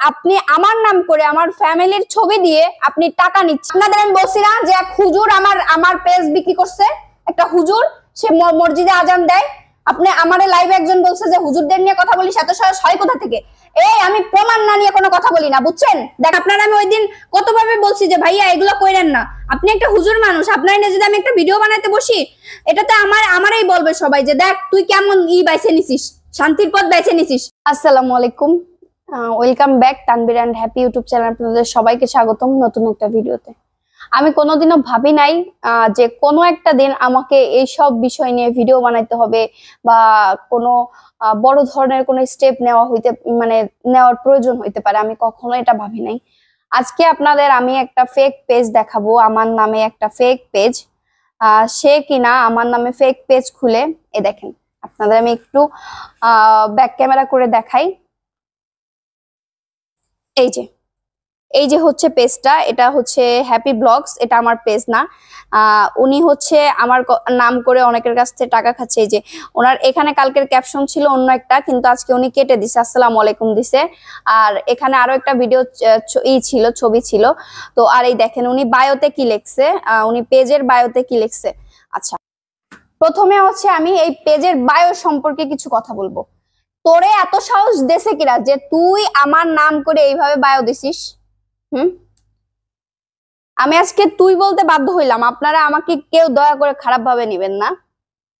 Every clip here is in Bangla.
আপনি আমার নাম করে আমার ফ্যামিলির ছবি দিয়ে আপনি টাকা নিচ্ছেন। আপনাদের আমি বলছি না যে এক হুজুর আমার পেজ বিক্রি করছে, একটা হুজুর সে মসজিদে আজান দেয়, আপনি আমারে লাইভে একজন বলছে যে হুজুরদের নিয়ে কথা বলি, এত সাহস হয় কোথা থেকে? এই আমি প্রমাণ না নিয়ে কোনো কথা বলি না, বুঝছেন? দেখ আপনারা আমি ওই দিন কতভাবে বলছি যে ভাইয়া এগুলো কইরেন না, আপনি একটা হুজুর মানুষ, আপনার নিয়ে যদি আমি একটা ভিডিও বানাতে বসি এটাতে আমারই বলবে সবাই যে দেখ তুই কেমন বাইছে নিছিস, শান্তির পথ বাইছে নিছিস। আসসালামু আলাইকুম, welcome back Tanvir and happy YouTube channel. আপনাদের সবাইকে স্বাগতম নতুন একটা ভিডিওতে। আমি কোনোদিনও ভাবি নাই যে কোনো একটা দিন আমাকে এইসব বিষয় নিয়ে ভিডিও বানাইতে হবে বা কোনো বড় ধরনের কোনো স্টেপ নেওয়ার প্রয়োজন হইতে পারে, আমি কখনো এটা ভাবি নাই। আজকে আপনাদের আমি একটা ফেক পেজ দেখাবো, আমার নামে একটা ফেক পেজ, সে কিনা আমার নামে ফেক পেজ খুলে দেখেন। আপনাদের আমি একটু ব্যাক ক্যামেরা করে দেখাই। এই যে হচ্ছে পেজটা, এটা হচ্ছে হ্যাপি ব্লগস, এটা আমার পেজ না। উনি হচ্ছে আমার নাম করে অনেকের কাছ থেকে টাকা খাচ্ছে। এই যে ওনার এখানে কালকের ক্যাপশন ছিল অন্য একটা, কিন্তু আজকে উনি কেটে দিছে, আসসালামু আলাইকুম দিছে। আর এখানে আরো একটা ভিডিও ছিল, ছবি ছিল। তো আর এই দেখেন উনি বায়োতে কি লিখছে, উনি পেজের বায়োতে কি লিখছে। আচ্ছা, প্রথমে হচ্ছে আমি এই পেজের বায়ো সম্পর্কে কিছু কথা বলবো। তোরে এত সাহস দেশে কিরা যে তুই আমার নাম করে এইভাবে বায়ো দিছিস? আমি আজকে তুই বলতে বাধ্য হইলাম, আপনারা আমাকে কেউ দয়া করে খারাপ ভাবে নেবেন না।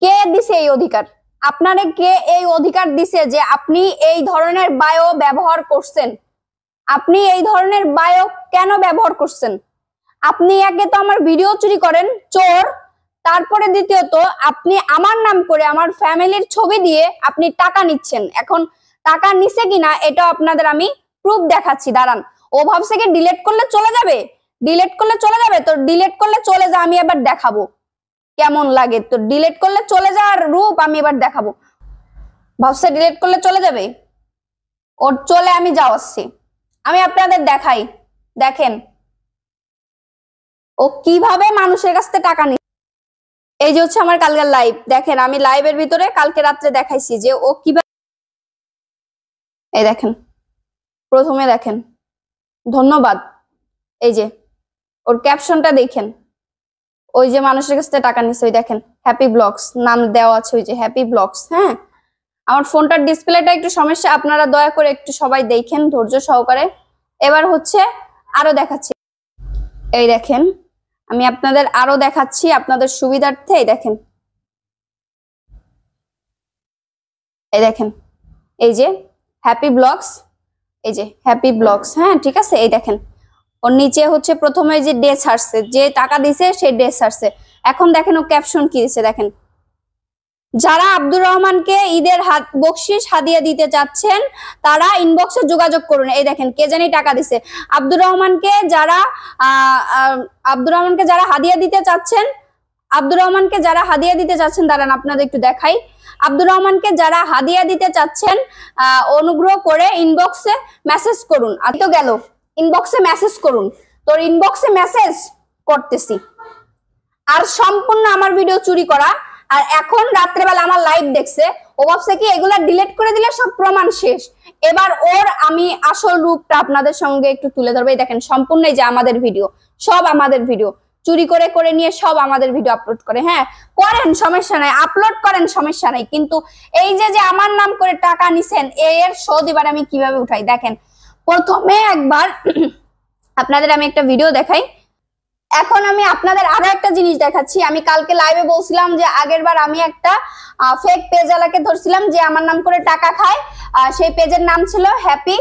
কে দিছে এই অধিকার? আপনারে কে এই অধিকার দিছে যে আপনি এই ধরনের বায়ো ব্যবহার করছেন? আপনি এই ধরনের বায়ো কেন ব্যবহার করছেন? আপনি আগে তো আমার ভিডিও চুরি করেন, চোর। তারপরে দ্বিতীয়ত আপনি আমার নাম করে আমার ফ্যামিলির ছবি দিয়ে আপনি টাকা নিচ্ছেন। এখন টাকা নিছে কিনা এটা আপনাদের আমি প্রুফ দেখাচ্ছি, দাঁড়ান। ও ভাবছে কি ডিলিট করলে চলে যাবে, তো ডিলিট করলে চলে যা, আমি এবার দেখাবো কেমন লাগে। তো ডিলিট করলে চলে যাওয়ার রূপ আমি এবার দেখাবো। ভাবছে ডিলিট করলে চলে যাবে, ওর চলে আমি যাওয়াচ্ছি, আমি আপনাদের দেখাই। দেখেন ও কিভাবে মানুষের কাছ থেকে টাকা নিচ্ছে। এই যে হচ্ছে আমার কালকের লাইভ, দেখেন আমি লাইভের ভিতরে কালকে রাত্রে দেখাইছি যে ও কিভাবে। এই দেখেন, প্রথমে দেখেন ধন্যবাদ, এই যে ওর ক্যাপশনটা দেখেন, ওই যে মানুষের কাছ থেকে টাকা নিচ্ছে, ওই দেখেন হ্যাপি ব্লগস নাম দেওয়া আছে, ওই যে হ্যাপি ব্লগস। হ্যাঁ, আমার ফোনটার ডিসপ্লেটা একটু সমস্যা, আপনারা দয়া করে একটু সবাই দেখেন ধৈর্য সহকারে। এবার হচ্ছে আরো দেখাচ্ছি, এই দেখেন আমি আপনাদের আরো দেখাচ্ছি আপনাদের সুবিধার্থে। এই দেখেন এই যে হ্যাপি ব্লগস, এই যে হ্যাপি ব্লগস। হ্যাঁ ঠিক আছে, এই দেখেন ওর নিচে হচ্ছে প্রথমে যে ডে ছাড়ছে, যে টাকা দিছে সে ডে ছাড়ছে। এখন দেখেন ও ক্যাপশন কি দিছে, দেখেন যারা আব্দুর রহমানকে ঈদের বকশিস হাদিয়া দিতে চাচ্ছেন তারা ইনবক্সে যোগাযোগ করুন। এই দেখেন কে জানি টাকা দিছে আব্দুর রহমানকে, যারা হাদিয়া দিতে চাচ্ছেন, দাঁড়ান আপনাদের একটু দেখাই। আব্দুর রহমানকে যারা হাদিয়া দিতে চাচ্ছেন অনুগ্রহ করে ইনবক্সে মেসেজ করুন। আর তো গেল ইনবক্সে মেসেজ করুন, তোর ইনবক্সে মেসেজ করতেছি। আর সম্পূর্ণ আমার ভিডিও চুরি করা, আর এখন রাত্রেবেলা আমার লাইভ দেখছে, ও ভাবছে কি এগুলা ডিলিট করে দিলে সব প্রমাণ শেষ। এবার ওর আমি আসল রূপটা আপনাদের সঙ্গে একটু তুলে ধরবো। এই দেখেন সম্পূর্ণ এই যে আমাদের ভিডিও, সব আমাদের ভিডিও চুরি করে করে নিয়ে সব আমাদের ভিডিও আপলোড করে। হ্যাঁ করেন, সমস্যা নাই, আপলোড করেন, সমস্যা নাই, কিন্তু এই যে আমার নাম করে টাকা নিছেন এর শোধ এবার আমি কিভাবে উঠাই দেখেন। প্রথমে একবার আপনাদের আমি একটা ভিডিও দেখাই। এখন আমি আপনাদের আরো একটা জিনিস দেখাচ্ছি। আমি কালকে লাইভে বলছিলাম যে আগের বার আমি একটা ফেক পেজ আলাকে ধরছিলাম যে আমার নাম করে টাকা খায়। সেই পেজের নাম ছিল হ্যাপি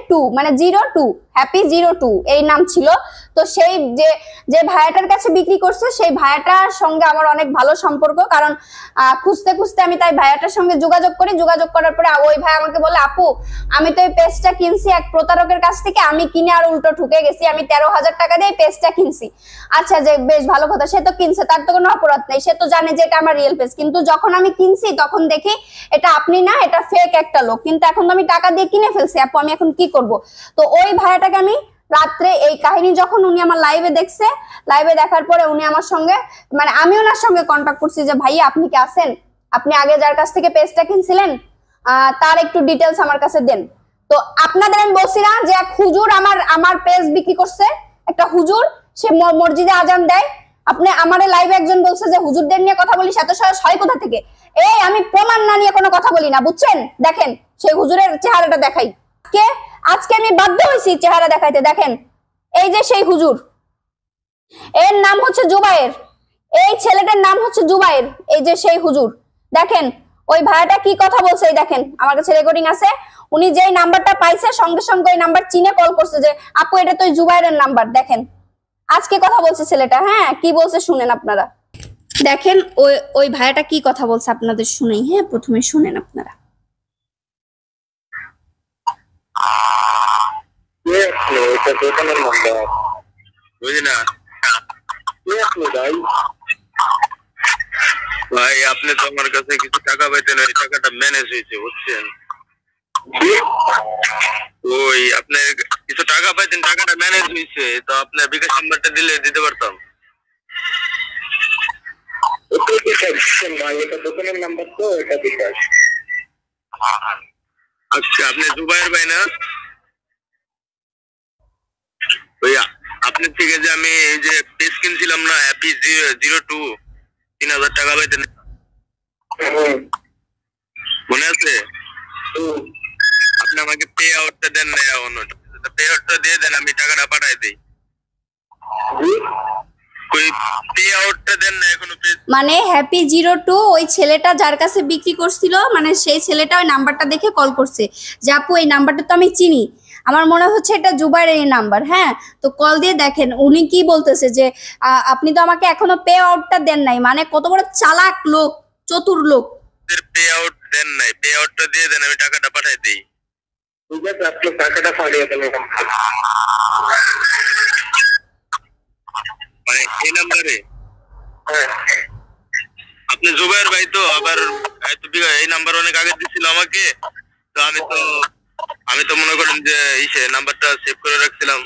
.2 মানে 02 হ্যাপি 02 এই নাম ছিল। তো সেই যে ভাইয়াটার কাছে বিক্রি করছে সেই ভাইয়াটার সঙ্গে আমার অনেক ভালো সম্পর্ক, কারণ খুঁজতে খুঁজতে আমি তাই ভাইয়াটার সঙ্গে যোগাযোগ করি। যোগাযোগ করার পরে ওই ভাই আমাকে বলে আপু আমি তো এই পেজটা কিনছি এক প্রতারকের কাছ থেকে, আমি কিনে আর উল্টো ঠুকে গেছি, আমি 13,000 টাকা দিয়ে পেজটা কিনছি। আচ্ছা যে বেশ ভালো কথা, সে তো কিনছে, তার তো কোনো অপরাধ নেই, সে তো জানে যে এটা আমার রিয়েল পেজ। কিন্তু যখন আমি কিনছি তখন দেখি এটা আপনি না, এটা ফেক একটা লোক, কিন্তু এখন তো আমি টাকা দিয়ে কিনে ফেলছি, আপু আমি এখন কি করব? তো ওই ভাইয়াটাকে আমি রাত্রে এই কাহিনী যখন উনি আমার লাইভে দেখছে, লাইভে দেখার পরে উনি আমার সঙ্গে আমি ওনার সঙ্গে কন্ট্যাক্ট করছি যে ভাইয়া আপনি কি আছেন, আপনি আগে যার কাছ থেকে পেজটা কিনছিলেন তার একটু ডিটেলস আমার কাছে দেন। তো আপনাদের আমি বলছি না যে এক হুজুর আমার পেজ বিক্রি করছে, একটা হুজুর, সে মসজিদে আজান দেয়। আপনি আমার লাইভে একজন বলছে যে হুজুরদের নিয়ে কথা বলি, এত সাহস হয় কোথা থেকে? এই আমি প্রমাণ না নিয়ে কোনো কথা বলি না, বুঝছেন? দেখেন সেই হুজুরের চেহারাটা দেখাই। আজকে আমি বাধ্য হয়েছি চেহারা দেখাইতে। দেখেন এই যে সেই হুজুর, এর নাম হচ্ছে জুবায়ের, এই ছেলেটার নাম হচ্ছে জুবায়ের। এই যে সেই হুজুর, দেখেন ওই ভাইয়াটা কি কথা বলছে। এই দেখেন আমার কাছে রেকর্ডিং আছে, উনি যেই নাম্বারটা পাইছে সঙ্গে সঙ্গে ওই নাম্বার চিনে কল করছে যে আপু এটা তো জুবায়েরের নাম্বার। দেখেন আজকে কথা বলছে ছেলেটা। হ্যাঁ কি বলছে শুনেন আপনারা, দেখেন ওই ভাইয়াটা কি কথা বলছে আপনাদের শুনেই। হ্যাঁ প্রথমে শুনেন আপনারা। ভাই আপনি তো আমার কাছে কিছু টাকা পাইতেন, ওই টাকাটা ম্যানেজ হয়েছে বুঝছেন। ওই আপনার কিছু টাকা পাইতেন, টাকাটা ম্যানেজ হয়েছে, তো আপনার বিকাশ নাম্বারটা দিলে দিতে পারতাম। দোকানের নাম্বার তো এটা বিকাশ। আচ্ছা আপনি জুবাইর ভাই না? ভাইয়া আপনার থেকে যে আমি এই যে পেজ কিনছিলাম না, হ্যাপি 02, 3000 টাকা পাইতেন, মনে আছে? আপনি আমাকে পে আউটটা দেন না, এখনো পে আউটটা দিয়ে দেন, আমি টাকাটা পাঠাই দিই। মানে হ্যাপি 02 ওই ছেলেটা যার কাছে বিক্রি করছিল, মানে সেই ছেলেটা ওই নাম্বারটা দেখে কল করছে যে আপু এই নাম্বারটা তো আমি চিনি, আমার মনে হচ্ছে এটা জুবাইরের নাম্বার। হ্যাঁ তো কল দিয়ে দেখেন উনি কি বলতেছে যে আপনি তো আমাকে এখনো পে আউটটা দেন নাই। মানে কত বড় চালাক লোক, চতুর লোক। পে আউট দেন নাই, পে আউটটা দিয়ে দেন, আমি টাকাটা পাঠাই দিই। ঠিক আছে আপনি টাকাটা পাঠিয়ে দেন। মানে এই নাম্বারে? আপনি জুবাইর ভাই তো? আবার এই নাম্বার অনেক আগে দিছিল আমাকে, তো আমি তো মনে করেন যে নাম্বারটা সেভ করে রাখছিলাম।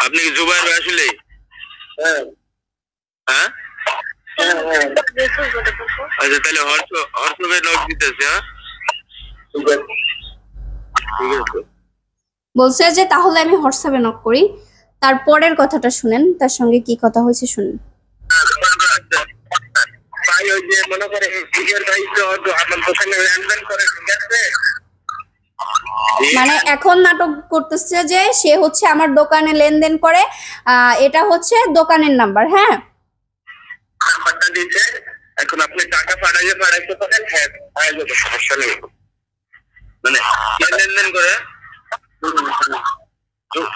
আপনি কি জুবাইর ভাই আসলে? হ্যাঁ হ্যাঁ। আচ্ছা তাহলে হর্ষবে নোট দিতেছে। হ্যাঁ ঠিক আছে। বলছে যে তাহলে আমি হোয়াটসঅ্যাপে নক করি। তারপরের কথাটা শুনেন, তার সঙ্গে কি কথা হয়েছে শুনুন। মানে এখন নাটক করতেছে যে সে হচ্ছে আমার দোকানে লেনদেন করে, এটা হচ্ছে দোকানের নাম্বার। হ্যাঁ নাম্বারটা দিতে, এখন আপনি টাকা পাঠাইতে পারেন। হ্যাঁ সমস্যা নেই। মানে কে লেনদেন করে?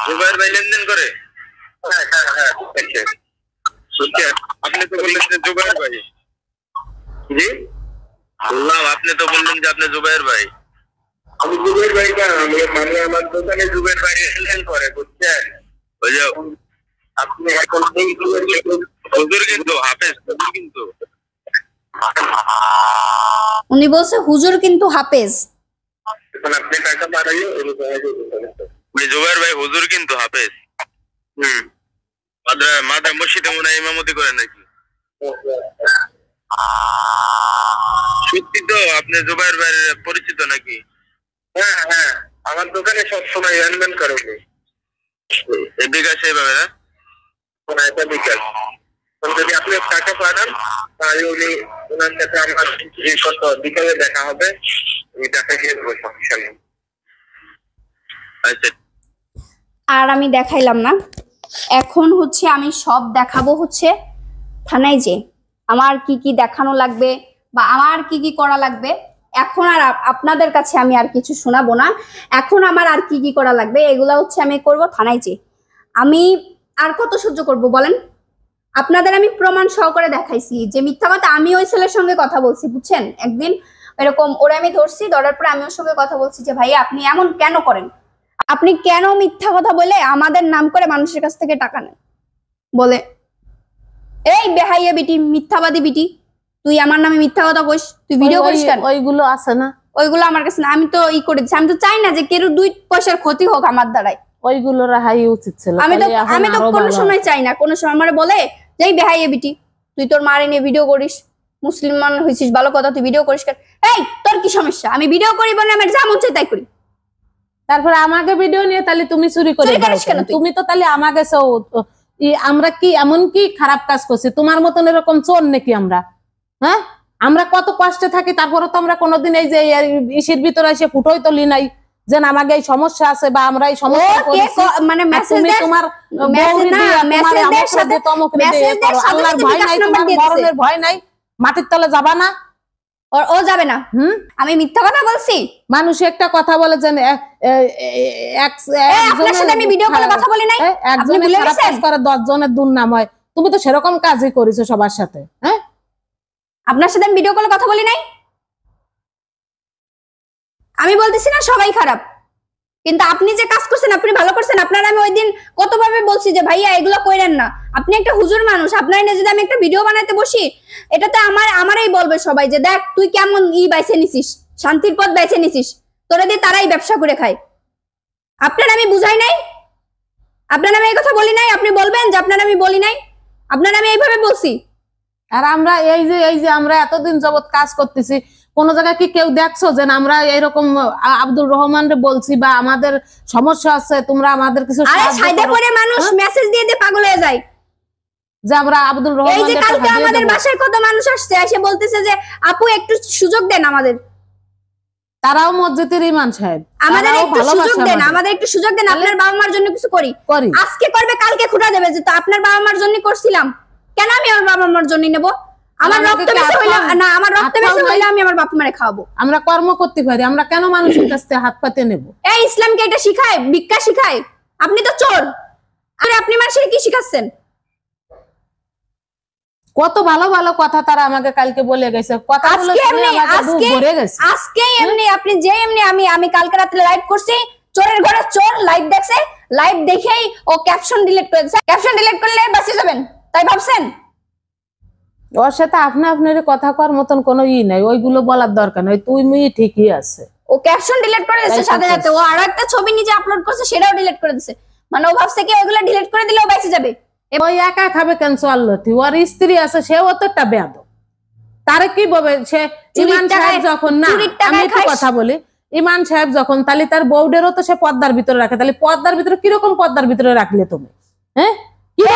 জুবাইর ভাই লেনদেন করে? হ্যাঁ হ্যাঁ হ্যাঁ আপনি তো বললেন যে জুবাইর ভাই। জি বললাম, আপনি তো বললেন যে আপনি জুবাইর ভাই। আমি জুবাইর ভাই না, মানে আমার দোকানে জুবাইর ভাই লেনদেন করে বুঝছেন। ওই যে আপনি এখন হুজুর কিন্তু হাফেজ, কিন্তু উনি বলছে হুজুর কিন্তু হাফেজ। এখন আপনি টাকা পাঠাইলে জুবাইর ভাই হুজুর কিন্তু হাফেজ। মাদ্রা মসজিদে মনে হয় ইমামতি করে নাকি? সত্যি তো? আপনি জুবাইর ভাইয়ের পরিচিত নাকি? হ্যাঁ হ্যাঁ আমার দোকানে সবসময় লেনদেন করে উনি। এই বিকাশ এইভাবে না? এটা বিকাশ। যদি আপনি টাকা পাঠান তাহলে উনি ওনার সাথে আমার বিকালে দেখা হবে, উনি টাকা দিয়ে দেবো, সমস্যা নেই। আচ্ছা আর আমি দেখাইলাম না, এখন হচ্ছে আমি সব দেখাবো হচ্ছে থানায় যে আমার কি কি দেখানো লাগবে বা আমার কি কি করা লাগবে। এখন আর আপনাদের কাছে আমি আর কিছু শোনাবো না, এখন আমার আর কি কি করা লাগবে এগুলা হচ্ছে আমি করব থানায় যে। আমি আর কত সহ্য করব বলেন? আপনাদের আমি প্রমাণ সহকারে দেখাইছি যে মিথ্যা কথা। আমি ওই ছেলের সঙ্গে কথা বলছি বুঝছেন, একদিন এরকম ওরা আমি ধরছি, ধরার পরে আমি ওর সঙ্গে কথা বলছি যে ভাইয়া আপনি এমন কেন করেন, আপনি কেন মিথ্যা কথা বলে আমাদের নাম করে মানুষের কাছ থেকে টাকা নেন? বলে এই বেহাইয়া বিটি, মিথ্যাবাদী বিটি, তুই আমার নামে মিথ্যা কথা কইস, তুই ভিডিও করিস কেন? ওইগুলো আছে না, ওইগুলো আমার কাছে না, আমি তো ই করে দিচ্ছি। আমি তো চাই না যে কেউ 2 পয়সার ক্ষতি হোক আমার দ্বারাই। ওইগুলো রাহাই উচিত ছিল। আমি তো কোনো সময় চাই না, কোনো সময় আমার বলে যে বেহাইয়া বিটি তুই তোর মারে নিয়ে ভিডিও করিস, মুসলমান হইছিস ভালো কথা, তুই ভিডিও করিস কেন? এই তোর কি সমস্যা? আমি ভিডিও করি বলে আমার যা মন চায় তাই করি। তারপরে আমাকে ভিডিও নিয়ে তাহলে তুমি চুরি করে চুরি করিস কেন তুই? তুমি তো তাহলে আমাকে আমরা কি এমন কি খারাপ কাজ করছি? তোমার মতন এরকম চোর নাকি আমরা? হ্যাঁ, আমরা কত কষ্টে থাকি, তারপরে তো আমরা কোনোদিন এই যে ইসের ভিতরে এসে ফুটোই তুলি নাই যে আমাকে এই সমস্যা আছে বা আমরা এই সমস্যা মানে মেসেজ দেয়, তোমার মেসেজের সাথে আল্লাহর ভয় নাই, তোমার মরণের ভয় নাই, মাটির তলে যাবা না? ও যাবে না। আমি মিথ্যা কথা বলছি? মানুষ একটা কথা বলে যে আপনার সাথে আমি ভিডিও কলে কথা বলি নাই, আপনি ভুলে গেছেন? 10 জনের দুর্নাম হয়, তুমি তো সেরকম কাজই করেছো সবার সাথে। হ্যাঁ, আপনার সাথে আমি ভিডিও কলে কথা বলি নাই? আমি বলতেছি না সবাই খারাপ, কিন্তু আপনি যে কাজ করছেন আপনি ভালো করছেন। আপনার আমি ওই দিন কতভাবে বলছি যে ভাইয়া এগুলো কইরেন না, আপনি একটা হুজুর মানুষ, আপনার যদি আমি একটা ভিডিও বানাতে বসি এটাতে আমারই বলবে সবাই যে দেখ তুই কেমন বাইছে নিছিস, শান্তির পথ বাইছে নিছিস, তোরা দিয়ে তারাই ব্যবসা করে খায়। আপনার আমি বুঝাই নাই, আপনার আমি এই কথা বলি নাই, আপনি বলবেন যে আপনার আমি বলি নাই? আপনার আমি এইভাবে বলছি। আর আমরা এই যে আমরা এতদিন যাবত কাজ করতেছি, কোন জায়গায় কি কেউ দেখছো যে আমরা এরকম আব্দুল রহমান রে বলছি বা আমাদের সমস্যা আছে তোমরা আমাদের কিছু সাইডে করে মানুষ মেসেজ দিয়ে দিয়ে পাগল হয়ে যায় যে আমরা আব্দুল রহমান। এই যে কালকে আমাদের বাসায় কত মানুষ আসছে, এসে বলতেছে যে আপু একটু সুযোগ দেন আমাদের। তারাও মসজিদের ইমাম সাহেব, আমাদের একটু সুযোগ দেন, আমাদের একটু সুযোগ দেন, আপনার বাবা মার জন্য কিছু করি। আজকে করবে কালকে খুঁটা দেবে যে তো আপনার বাবা মার জন্য করছিলাম, কেন আমি আমার বাবা মার জন্য নেব? আমার রক্ত বেশি হইলো না, আমার রক্ত বেশি হইলো আমি আমার বাপ মারে খাওয়াবো। আমরা কর্ম করতে পারি, আমরা কেন মানুষের কাছ থেকে হাত পাতে নেব? এই ইসলামকে এটা শিখায়, ভিক্ষা শিখায়? আপনি তো চোর, আরে আপনি মানুষের কি শিখাচ্ছেন? কত ভালো ভালো কথা তারা আমাকে কালকে বলে গেছে, কথাগুলো শুনে আমাকে বুক ভরে গেছে। আজকে এমনি আপনি যে এমনি আমি কালকে রাতে লাইভ করছি, চোরের ঘরে চোর লাইভ দেখছে, লাইভ দেখেই ও ক্যাপশন ডিলিট করে দিয়েছে। ক্যাপশন ডিলিট করলে বাঁচে যাবেন তাই ভাবছেন? ওর সাথে আপনার কথা কর মতন কোনো নাই, ওইগুলো বলার দরকার নাই, তুমি ঠিকই আছে। ও ক্যাপশন ডিলিট করে দিয়েছে, সাথে সাথে ও আরো একটা ছবি নিজে আপলোড করছে সেটাও ডিলিট করে দিয়েছে। মানে ও ভাবছে কি ওইগুলো ডিলিট করে দিলেও বেঁচে যাবে। ওই একা খাবে কেন চললতি? ওর স্ত্রী আছে, সেও তো একটা বেয়াদব। তারে কি বলবে? সে ইমাম সাহেব যখন, না আমি একটু কথা বলি, ইমাম সাহেব যখন, তাহলে তার বউডেরও তো সে পর্দার ভিতরে রাখে, তাহলে পর্দার ভিতরে কিরকম পর্দার ভিতরে রাখলে তুমি? হ্যাঁ,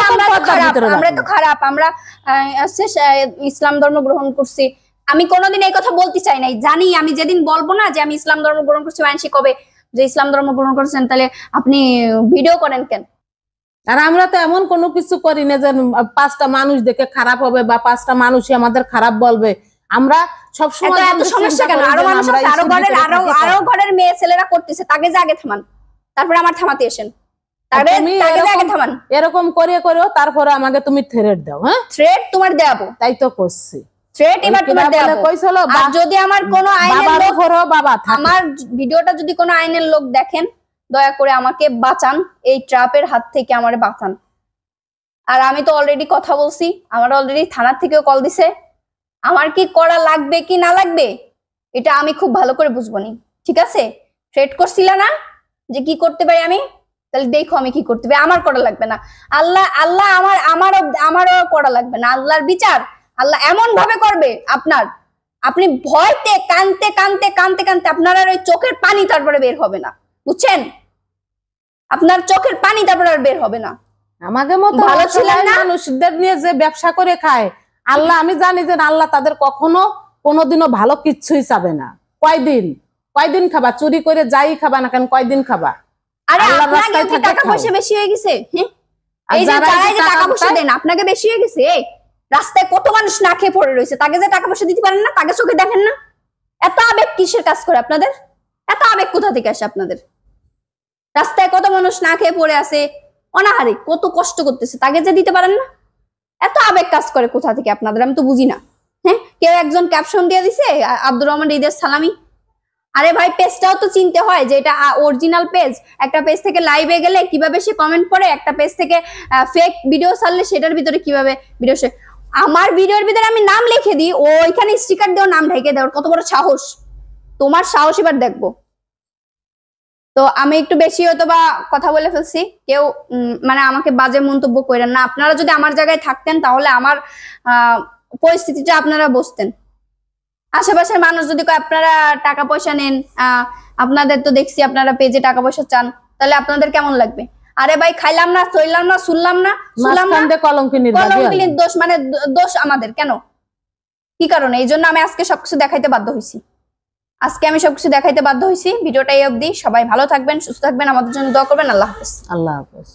আমরা তো খারাপ, আমরা ইসলাম ধর্ম গ্রহণ করছি। আমি কোনোদিন এই কথা বলতে চাই নাই, জানি আমি যেদিন বলবো না যে আমি ইসলাম ধর্ম গ্রহণ করছি মানুষই কবে যে ইসলাম ধর্ম গ্রহণ করছেন তাহলে আপনি ভিডিও করেন কেন? আর আমরা তো এমন কোনো কিছু করি না যে 5টা মানুষ দেখে খারাপ হবে বা 5টা মানুষই আমাদের খারাপ বলবে। আমরা সবসময় এত সমস্যা কেন? আরো মানুষ আছে, আরো ঘরের মেয়ে ছেলেরা করতেছে, তাকে যে আগে থামান, তারপরে আমার থামাতে আসেন। এরকম করে করেও তারপরে আমাকে তুমি থ্রেট দাও। হ্যাঁ, থ্রেট তোমার দেব, তাই তো করছি। থ্রেট এবার তোমার দেব কইছিল। আর যদি আমার কোনো আইনের লোক আমার ভিডিওটা যদি কোনো আইনের লোক দেখেন, দয়া করে আমাকে বাঁচান, এই ট্র্যাপের হাত থেকে আমারে বাঁচান। আর আমি তো অলরেডি কথা বলছি, আমার অলরেডি থানার থেকেও কল দিছে। আমার কি করা লাগবে কি না লাগবে এটা আমি খুব ভালো করে বুঝবো নি, ঠিক আছে? থ্রেট করছিল না যে কি করতে পারি আমি, তাহলে দেখো আমি কি করতে পারি। আমার করা লাগবে না, আল্লাহ আমারও করা লাগবে না। আল্লাহর বিচার আল্লাহ এমন ভাবে করবে আপনি ভয়তে কানতে কানতে কানতে কানতে আপনার আর ওই চোখের পানি তারপরে বের হবে না, বুঝছেন? আপনার চোখের পানি তারপরে আর বের হবে না। আমাদের মতো ভালো ছিলেন না মানুষদের নিয়ে যে ব্যবসা করে খায়, আল্লাহ আমি জানি যে আল্লাহ তাদের কখনো কোনোদিনও ভালো কিচ্ছুই চাবে না। কয়দিন খাবা? চুরি করে যাই খাবা না কেন, কয়দিন খাবা? আরে আপনাকে কি টাকা পয়সা বেশি হয়ে গেছে? এই যে যারা যে টাকা পয়সা দেন আপনাকে বেশি হয়ে গেছে। রাস্তায় কত মানুষ না খেয়ে পড়ে রয়েছে, তাকে যে টাকা পয়সা দিতে পারেন না, তাকে চোখে দেখেন না? এত আবেগ কিসের কাজ করে আপনাদের? এত আবেগ কোথা থেকে আসে আপনাদের? রাস্তায় কত মানুষ না খেয়ে পড়ে আছে, অনাহারে কত কষ্ট করতেছে, তাকে যে দিতে পারেন না? এত আবেগ কাজ করে কোথা থেকে আপনাদের, আমি তো বুঝি না। হ্যাঁ, কেউ একজন ক্যাপশন দিয়ে দিছে আব্দুর রহমান ঈদের সালামি। আরে ভাই, পেজটাও তো চিনতে হয় যে এটা অরিজিনাল পেজ। একটা পেজ থেকে লাইভে গেলে কিভাবে সে কমেন্ট করে, একটা পেজ থেকে ফেক ভিডিও ছাড়লে সেটার ভিতরে কিভাবে ভিডিও। আমার ভিডিওর ভিতরে আমি নাম লিখে দিই, ওইখানে স্টিকার দেও, নাম ঢেকে দেওয়ার কত বড় সাহস! তোমার সাহস এবার দেখবো। তো আমি একটু বেশি হয়তো বা কথা বলে ফেলছি, কেউ মানে আমাকে বাজে মন্তব্য করেন না। আপনারা যদি আমার জায়গায় থাকতেন তাহলে আমার পরিস্থিতিটা আপনারা বুঝতেন। আশেপাশের মানুষ যদি কয় আপনারা টাকা পয়সা নেন, আপনাদের তো দেখছি আপনারা পেজে টাকা পয়সা চান, তাহলে আপনাদের কেমন লাগবে? আরে ভাই খাইলাম না, চইলাম না, শুনলাম না, কলঙ্কিনীর দোষ, মানে দোষ আমাদের কেন, কি কারণে? এই জন্য আমি আজকে সবকিছু দেখাইতে বাধ্য হয়েছি। ভিডিওটা এই অবধি। সবাই ভালো থাকবেন, সুস্থ থাকবেন, আমাদের জন্য দোয়া করবেন। আল্লাহ হাফেজ। আল্লাহ হাফেজ।